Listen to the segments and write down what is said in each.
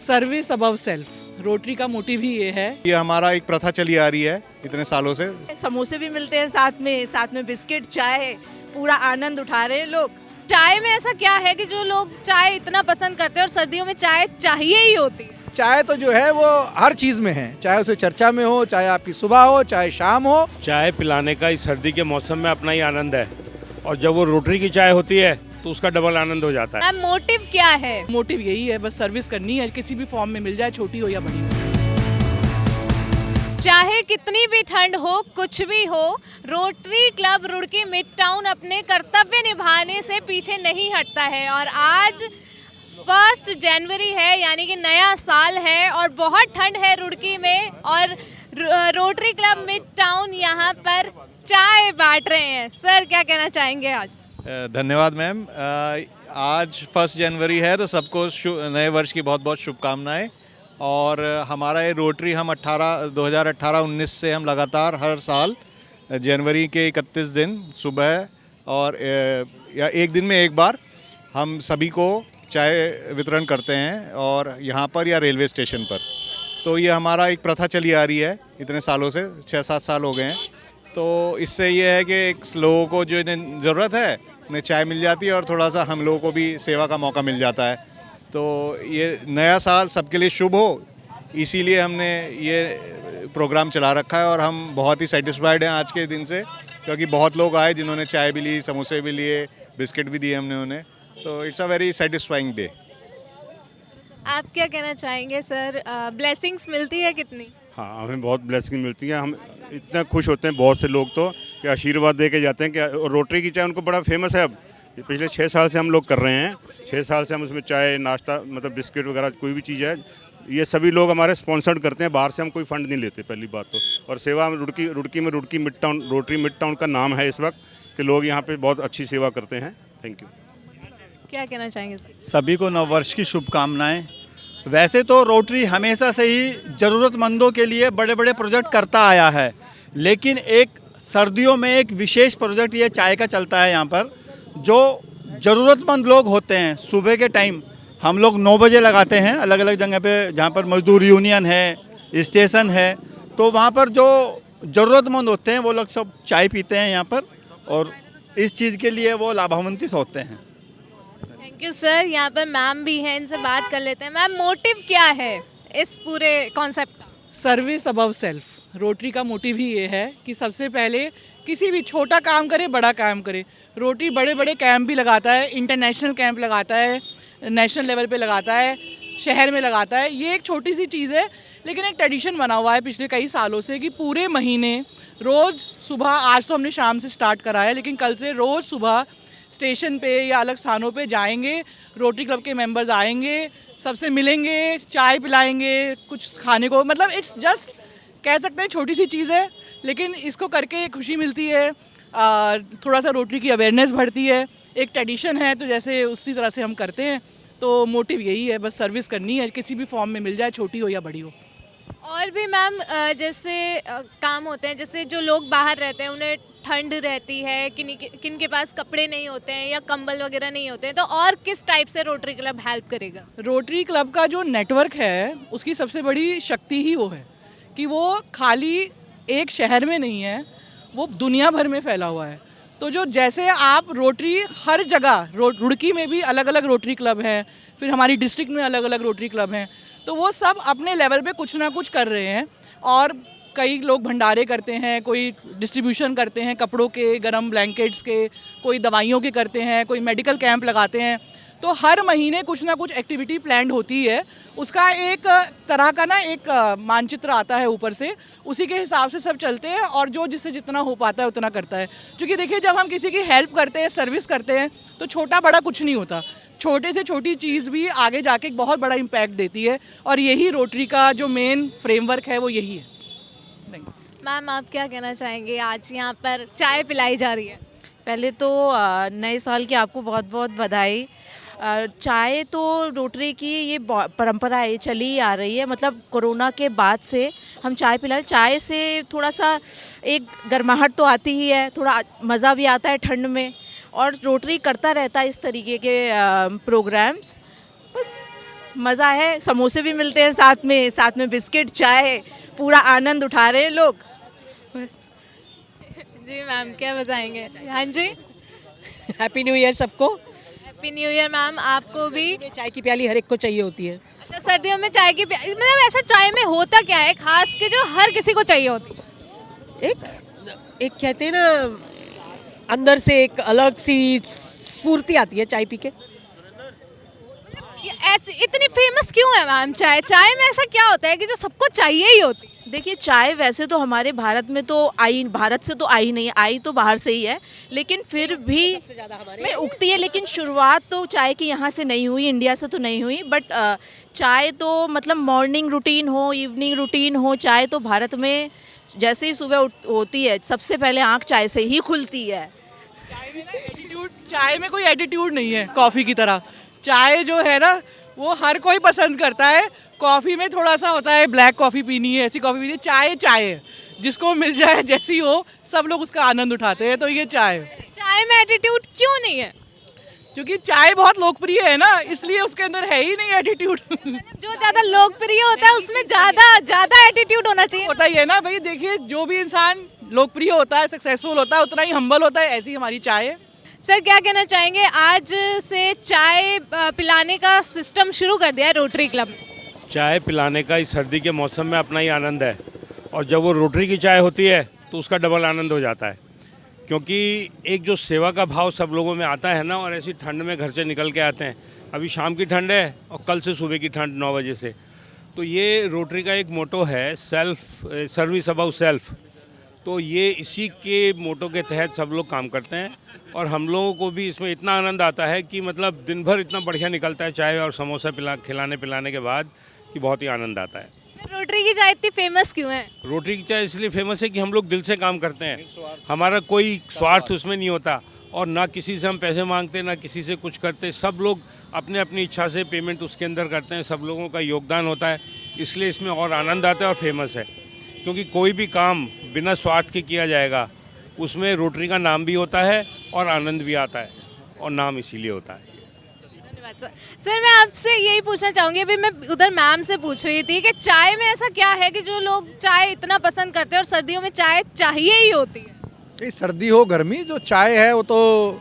Service above self, rotary का motive ही ये है। ये हमारा एक प्रथा चली आ रही है इतने सालों से। समोसे भी मिलते हैं साथ में बिस्किट, चाय, पूरा आनंद उठा रहे हैं लोग। चाय में ऐसा क्या है कि जो लोग चाय इतना पसंद करते हैं और सर्दियों में चाय चाहिए ही होती है? चाय तो जो है वो हर चीज़ में है, चाहे उसे चर्चा में हो, चाहे आपकी सुबह हो, चाहे शाम हो। चाय पिलाने का इस सर्दी के मौसम में अपना ही आनंद है, और जब वो रोटरी की चाय होती है तो उसका डबल आनंद हो जाता है। मैम, मोटिव क्या है? मोटिव यही है, बस सर्विस करनी है, किसी भी फॉर्म में मिल जाए, छोटी हो या बड़ी। चाहे कितनी भी ठंड हो, कुछ भी हो, rotary Club Roorkee mid town अपने कर्तव्य निभाने से पीछे नहीं हटता है। और आज 1 जनवरी है, यानी कि नया साल है, और बहुत ठंड है रुड़की में, और रोटरी क्लब मिड टाउन यहाँ पर चाय बांट रहे हैं। सर, क्या कहना चाहेंगे आज? धन्यवाद मैम। आज 1 जनवरी है तो सबको नए वर्ष की बहुत बहुत शुभकामनाएं। और हमारा ये रोटरी हम 2018-19 से हम लगातार हर साल जनवरी के 31 दिन सुबह और या एक दिन में एक बार हम सभी को चाय वितरण करते हैं, और यहाँ पर या रेलवे स्टेशन पर। तो ये हमारा एक प्रथा चली आ रही है इतने सालों से, 6-7 साल हो गए हैं। तो इससे ये है कि एक लोगों को जो ज़रूरत है उन्हें चाय मिल जाती है, और थोड़ा सा हम लोगों को भी सेवा का मौका मिल जाता है। तो ये नया साल सबके लिए शुभ हो, इसीलिए हमने ये प्रोग्राम चला रखा है। और हम बहुत ही सेटिस्फाइड हैं आज के दिन से, क्योंकि बहुत लोग आए जिन्होंने चाय भी ली, समोसे भी लिए, बिस्किट भी दिए हमने उन्हें। तो it's a very satisfying day. आप क्या कहना चाहेंगे सर? ब्लेसिंग्स मिलती है कितनी? हाँ, हमें बहुत ब्लेसिंग मिलती है। हम इतना खुश होते हैं, बहुत से लोग तो कि आशीर्वाद दे के जाते हैं। कि रोटरी की चाय उनको बड़ा फेमस है। अब पिछले 6 साल से हम लोग कर रहे हैं। 6 साल से हम उसमें चाय, नाश्ता, मतलब बिस्किट वगैरह कोई भी चीज़ है, ये सभी लोग हमारे स्पॉन्सर्ड करते हैं। बाहर से हम कोई फंड नहीं लेते, पहली बात तो। और सेवा हम रुड़की में Roorkee mid town, rotary mid town का नाम है इस वक्त, कि लोग यहाँ पे बहुत अच्छी सेवा करते हैं। Thank you. क्या कहना चाहेंगे सर? सभी को नववर्ष की शुभकामनाएं। वैसे तो रोटरी हमेशा से ही ज़रूरतमंदों के लिए बड़े बड़े प्रोजेक्ट करता आया है, लेकिन एक सर्दियों में एक विशेष प्रोजेक्ट ये चाय का चलता है यहाँ पर। जो ज़रूरतमंद लोग होते हैं, सुबह के टाइम हम लोग 9 बजे लगाते हैं अलग अलग जगह पे, जहाँ पर मजदूर यूनियन है, स्टेशन है, तो वहाँ पर जो ज़रूरतमंद होते हैं वो लोग सब चाय पीते हैं यहाँ पर, और इस चीज़ के लिए वो लाभान्वित होते हैं। Thank you sir. यहाँ पर मैम भी हैं, इनसे बात कर लेते हैं। मैम, मोटिव क्या है इस पूरे कॉन्सेप्ट का? सर्विस अबव सेल्फ, रोटरी का मोटिव ही ये है कि सबसे पहले किसी भी छोटा काम करे, बड़ा काम करे। रोटरी बड़े बड़े कैंप भी लगाता है, इंटरनेशनल कैंप लगाता है, नेशनल लेवल पे लगाता है, शहर में लगाता है। ये एक छोटी सी चीज़ है, लेकिन एक ट्रेडिशन बना हुआ है पिछले कई सालों से कि पूरे महीने रोज़ सुबह, आज तो हमने शाम से स्टार्ट करा है, लेकिन कल से रोज़ सुबह स्टेशन पे या अलग स्थानों पे जाएंगे, रोटरी क्लब के मेंबर्स आएंगे, सबसे मिलेंगे, चाय पिलाएंगे, कुछ खाने को, मतलब इट्स जस्ट कह सकते हैं छोटी सी चीज़ है, लेकिन इसको करके खुशी मिलती है। थोड़ा सा रोटरी की अवेयरनेस बढ़ती है, एक ट्रेडिशन है, तो जैसे उसी तरह से हम करते हैं। तो मोटिव यही है, बस सर्विस करनी है, किसी भी फॉर्म में मिल जाए, छोटी हो या बड़ी हो। और भी मैम जैसे काम होते हैं, जैसे जो लोग बाहर रहते हैं उन्हें ठंड रहती है, किन के पास कपड़े नहीं होते हैं या कंबल वगैरह नहीं होते हैं, तो और किस टाइप से रोटरी क्लब हेल्प करेगा? रोटरी क्लब का जो नेटवर्क है, उसकी सबसे बड़ी शक्ति ही वो है कि वो खाली एक शहर में नहीं है, वो दुनिया भर में फैला हुआ है। तो जो जैसे आप रोटरी हर जगह, रुड़की में भी अलग अलग रोटरी क्लब हैं, फिर हमारी डिस्ट्रिक्ट में अलग अलग रोटरी क्लब हैं, तो वो सब अपने लेवल पे कुछ ना कुछ कर रहे हैं। और कई लोग भंडारे करते हैं, कोई डिस्ट्रीब्यूशन करते हैं कपड़ों के, गरम ब्लैंकेट्स के, कोई दवाइयों के करते हैं, कोई मेडिकल कैंप लगाते हैं। तो हर महीने कुछ ना कुछ एक्टिविटी प्लान्ड होती है। उसका एक तरह का ना एक मानचित्र आता है ऊपर से, उसी के हिसाब से सब चलते हैं, और जो जिससे जितना हो पाता है उतना करता है। क्योंकि देखिए, जब हम किसी की हेल्प करते हैं, सर्विस करते हैं, तो छोटा बड़ा कुछ नहीं होता, छोटे से छोटी चीज़ भी आगे जाके एक बहुत बड़ा इम्पैक्ट देती है, और यही रोटरी का जो मेन फ्रेमवर्क है वो यही है। मैम, आप क्या कहना चाहेंगे? आज यहाँ पर चाय पिलाई जा रही है। पहले तो नए साल की आपको बहुत बहुत बधाई। चाय तो रोटरी की ये परंपरा है, चली ही आ रही है, मतलब कोरोना के बाद से हम चाय पिला रहे। चाय से थोड़ा सा एक गर्माहट तो आती ही है, थोड़ा मज़ा भी आता है ठंड में, और रोटरी करता रहता है इस तरीके के प्रोग्राम्स। बस मज़ा है, समोसे भी मिलते हैं साथ में बिस्किट, चाय, पूरा आनंद उठा रहे हैं लोग। बस। जी मैम, क्या बताएंगे? हाँ जी, हैप्पी न्यू ईयर सबको। हैप्पी न्यू ईयर मैम, आपको भी। चाय की प्याली हर एक को चाहिए होती है। अच्छा, सर्दियों में चाय की मतलब ऐसा चाय में होता क्या है खास के जो हर किसी को चाहिए होती है? एक कहते हैं ना, अंदर से एक अलग सी स्फूर्ति आती है चाय पी के। ये ऐसी इतनी फेमस क्यों है मैम चाय? चाय में ऐसा क्या होता है कि जो सबको चाहिए ही होती है? देखिए, चाय वैसे तो हमारे भारत में तो भारत से तो आई नहीं है, आई तो बाहर से ही है, लेकिन फिर भी में उगती है। लेकिन शुरुआत तो चाय की यहाँ से नहीं हुई, इंडिया से तो नहीं हुई। बट चाय तो मतलब मॉर्निंग रूटीन हो, इवनिंग रूटीन हो, चाय तो भारत में जैसे ही सुबह होती है, सबसे पहले आँख चाय से ही खुलती है। चाय में कोई एटीट्यूड नहीं है कॉफ़ी की तरह। चाय जो है ना वो हर कोई पसंद करता है। कॉफ़ी में थोड़ा सा होता है ब्लैक कॉफ़ी पीनी है, ऐसी कॉफ़ी पीनी है। चाय चाय है, जिसको मिल जाए जैसी हो, सब लोग उसका आनंद उठाते हैं। तो ये चाय, चाय में एटीट्यूड क्यों नहीं है? क्योंकि चाय बहुत लोकप्रिय है ना, इसलिए उसके अंदर है ही नहीं एटीट्यूड। मतलब जो ज़्यादा लोकप्रिय होता है उसमें ज़्यादा एटीट्यूड होना चाहिए। होता ही है ना भाई। देखिए, जो भी इंसान लोकप्रिय होता है, सक्सेसफुल होता है, उतना ही हम्बल होता है। ऐसी ही हमारी चाय है। सर, क्या कहना चाहेंगे? आज से चाय पिलाने का सिस्टम शुरू कर दिया है रोटरी क्लब ने। चाय पिलाने का इस सर्दी के मौसम में अपना ही आनंद है, और जब वो रोटरी की चाय होती है तो उसका डबल आनंद हो जाता है, क्योंकि एक जो सेवा का भाव सब लोगों में आता है ना। और ऐसी ठंड में घर से निकल के आते हैं, अभी शाम की ठंड है और कल से सुबह की ठंड 9 बजे से। तो ये रोटरी का एक मोटो है, सर्विस अबाउ सेल्फ। तो ये इसी के मोटो के तहत सब लोग काम करते हैं, और हम लोगों को भी इसमें इतना आनंद आता है कि मतलब दिन भर इतना बढ़िया निकलता है चाय और समोसा खिलाने पिलाने के बाद, कि बहुत ही आनंद आता है। रोटरी की चाय इतनी फेमस क्यों है? रोटरी की चाय इसलिए फेमस है कि हम लोग दिल से काम करते हैं, हमारा कोई स्वार्थ उसमें नहीं होता, और ना किसी से हम पैसे मांगते, ना किसी से कुछ करते। सब लोग अपने अपनी इच्छा से पेमेंट उसके अंदर करते हैं, सब लोगों का योगदान होता है, इसलिए इसमें और आनंद आता है और फेमस है। क्योंकि कोई भी काम बिना स्वार्थ के किया जाएगा, उसमें रोटरी का नाम भी होता है और आनंद भी आता है, और नाम इसीलिए होता है। धन्यवाद सर। मैं आपसे यही पूछना चाहूँगी, अभी मैं उधर मैम से पूछ रही थी कि चाय में ऐसा क्या है कि जो लोग चाय इतना पसंद करते हैं और सर्दियों में चाय चाहिए ही होती है? सर्दी हो गर्मी, जो चाय है वो तो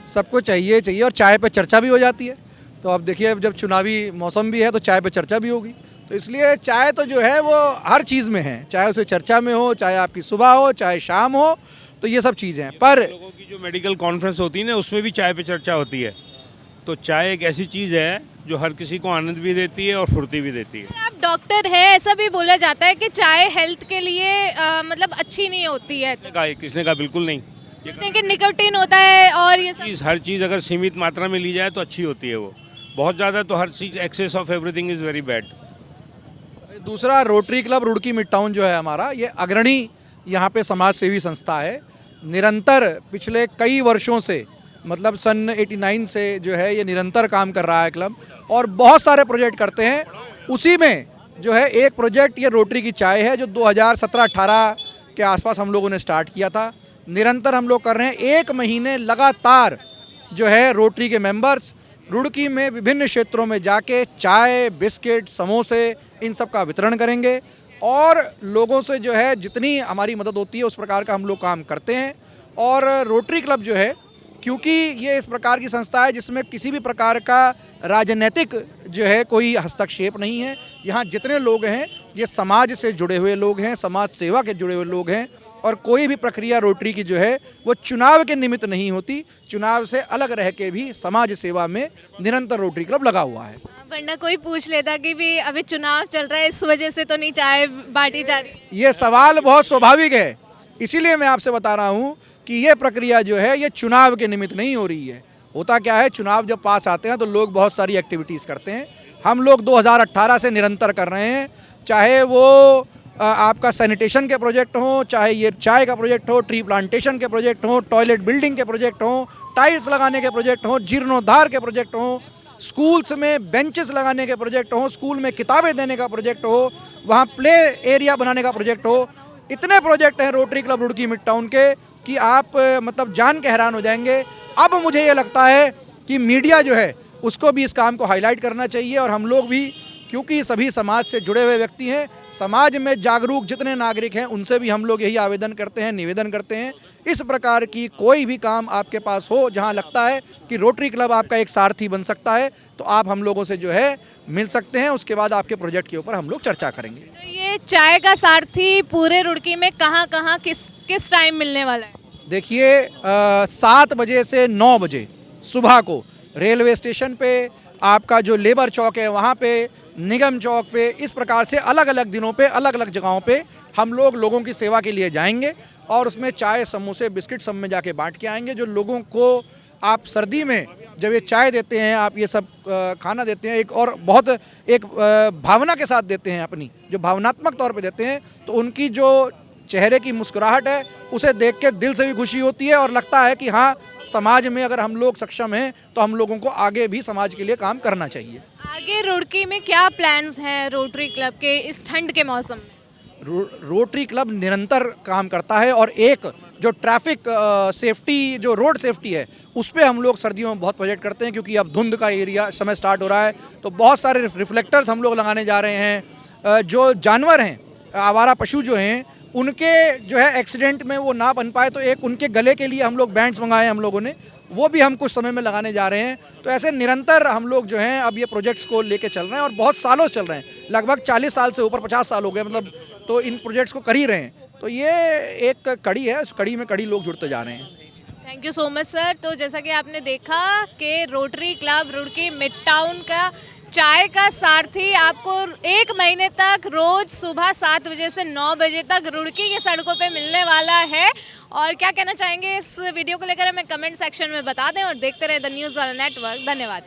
सबको चाहिए, और चाय पे चर्चा भी हो जाती है। तो अब देखिए, जब चुनावी मौसम भी है तो चाय पे चर्चा भी होगी। तो इसलिए चाय तो जो है वो हर चीज़ में है, चाहे उसे चर्चा में हो, चाहे आपकी सुबह हो, चाहे शाम हो, तो ये सब चीज़ें हैं। पर लोगों की जो मेडिकल कॉन्फ्रेंस होती है ना, उसमें भी चाय पे चर्चा होती है। तो चाय एक ऐसी चीज़ है जो हर किसी को आनंद भी देती है और फुर्ती भी देती है। आप डॉक्टर हैं, ऐसा भी बोला जाता है कि चाय हेल्थ के लिए मतलब अच्छी नहीं होती है। किसने कहा? बिल्कुल नहीं। कहते हैं कि निकोटीन होता है और ये सब। हर चीज़ अगर सीमित मात्रा में ली जाए तो अच्छी होती है। वो बहुत ज़्यादा तो हर चीज़, excess of everything is very bad. दूसरा, Rotary Club Roorkee Midtown जो है हमारा, ये अग्रणी यहाँ पे समाज सेवी संस्था है। निरंतर पिछले कई वर्षों से, मतलब सन 89 से जो है ये निरंतर काम कर रहा है क्लब, और बहुत सारे प्रोजेक्ट करते हैं। उसी में जो है एक प्रोजेक्ट ये रोटरी की चाय है, जो 2017-18 के आसपास हम लोगों ने स्टार्ट किया था। निरंतर हम लोग कर रहे हैं, 1 महीने लगातार जो है रोटरी के मेंबर्स रुड़की में विभिन्न क्षेत्रों में जाके चाय, बिस्किट, समोसे, इन सब का वितरण करेंगे, और लोगों से जो है जितनी हमारी मदद होती है उस प्रकार का हम लोग काम करते हैं। और रोटरी क्लब जो है, क्योंकि ये इस प्रकार की संस्था है जिसमें किसी भी प्रकार का राजनीतिक जो है कोई हस्तक्षेप नहीं है। यहाँ जितने लोग हैं ये समाज से जुड़े हुए लोग हैं, समाज सेवा के जुड़े हुए लोग हैं, और कोई भी प्रक्रिया रोटरी की जो है वो चुनाव के निमित्त नहीं होती। चुनाव से अलग रह के भी समाज सेवा में निरंतर रोटरी क्लब लगा हुआ है। वरना कोई पूछ लेता कि भी अभी चुनाव चल रहा है, इस वजह से तो नहीं चाय बांटी जा रही। ये सवाल बहुत स्वाभाविक है, इसीलिए मैं आपसे बता रहा हूँ कि ये प्रक्रिया जो है ये चुनाव के निमित्त नहीं हो रही है। होता क्या है, चुनाव जब पास आते हैं तो लोग बहुत सारी एक्टिविटीज़ करते हैं। हम लोग 2018 से निरंतर कर रहे हैं, चाहे वो आपका सैनिटेशन के प्रोजेक्ट हो, चाहे ये चाय का प्रोजेक्ट हो, ट्री प्लांटेशन के प्रोजेक्ट हो, टॉयलेट बिल्डिंग के प्रोजेक्ट हो, टाइल्स लगाने के प्रोजेक्ट हो, जीर्णोद्धार के प्रोजेक्ट हो, स्कूल्स में बेंचेस लगाने के प्रोजेक्ट हो, स्कूल में किताबें देने का प्रोजेक्ट हो, वहाँ प्ले एरिया बनाने का प्रोजेक्ट हो। इतने प्रोजेक्ट हैं rotary Club Roorkee mid town के कि आप मतलब जान के हैरान हो जाएंगे। अब मुझे ये लगता है कि मीडिया जो है उसको भी इस काम को हाईलाइट करना चाहिए। और हम लोग भी, क्योंकि सभी समाज से जुड़े हुए व्यक्ति हैं, समाज में जागरूक जितने नागरिक हैं उनसे भी हम लोग यही आवेदन करते हैं, निवेदन करते हैं, इस प्रकार की कोई भी काम आपके पास हो जहां लगता है कि रोटरी क्लब आपका एक सारथी बन सकता है, तो आप हम लोगों से जो है मिल सकते हैं। उसके बाद आपके प्रोजेक्ट के ऊपर हम लोग चर्चा करेंगे। तो ये चाय का सारथी पूरे रुड़की में कहाँ कहाँ किस टाइम मिलने वाला है? देखिए 7 बजे से 9 बजे सुबह को रेलवे स्टेशन पे, आपका जो लेबर चौक है वहाँ पे, निगम चौक पे, इस प्रकार से अलग अलग दिनों पे अलग अलग जगहों पे हम लोग लोगों की सेवा के लिए जाएंगे और उसमें चाय, समोसे, बिस्किट सब में जाके बांट के आएंगे। जो लोगों को आप सर्दी में जब ये चाय देते हैं, आप ये सब खाना देते हैं, एक और बहुत एक भावना के साथ देते हैं, अपनी जो भावनात्मक तौर पे देते हैं, तो उनकी जो चेहरे की मुस्कुराहट है उसे देख के दिल से भी खुशी होती है और लगता है कि हाँ, समाज में अगर हम लोग सक्षम हैं तो हम लोगों को आगे भी समाज के लिए काम करना चाहिए। आगे रुड़की में क्या प्लान्स हैं रोटरी क्लब के इस ठंड के मौसम में? रोटरी क्लब निरंतर काम करता है और एक जो ट्रैफिक सेफ्टी, जो रोड सेफ्टी है, उस पर हम लोग सर्दियों में बहुत प्रोजेक्ट करते हैं, क्योंकि अब धुंध का एरिया समय स्टार्ट हो रहा है, तो बहुत सारे रिफ्लेक्टर्स हम लोग लगाने जा रहे हैं। जो जानवर हैं, आवारा पशु जो हैं, उनके जो है एक्सीडेंट में वो ना बन पाए, तो एक उनके गले के लिए हम लोग बैंड्स मंगाए हम लोगों ने, वो भी हम कुछ समय में लगाने जा रहे हैं। तो ऐसे निरंतर हम लोग जो हैं अब ये प्रोजेक्ट्स को लेके चल रहे हैं और बहुत सालों से चल रहे हैं, लगभग 40 साल से ऊपर, 50 साल हो गए मतलब, तो इन प्रोजेक्ट्स को कर ही रहे हैं। तो ये एक कड़ी है, उस कड़ी में कड़ी लोग जुड़ते जा रहे हैं। Thank you so much sir. तो जैसा कि आपने देखा कि rotary Club Roorkee mid town का चाय का सारथी आपको 1 महीने तक रोज सुबह 7 बजे से 9 बजे तक रुड़की की सड़कों पे मिलने वाला है। और क्या कहना चाहेंगे इस वीडियो को लेकर हमें कमेंट सेक्शन में बता दें और देखते रहे द न्यूज़ वाला नेटवर्क। धन्यवाद।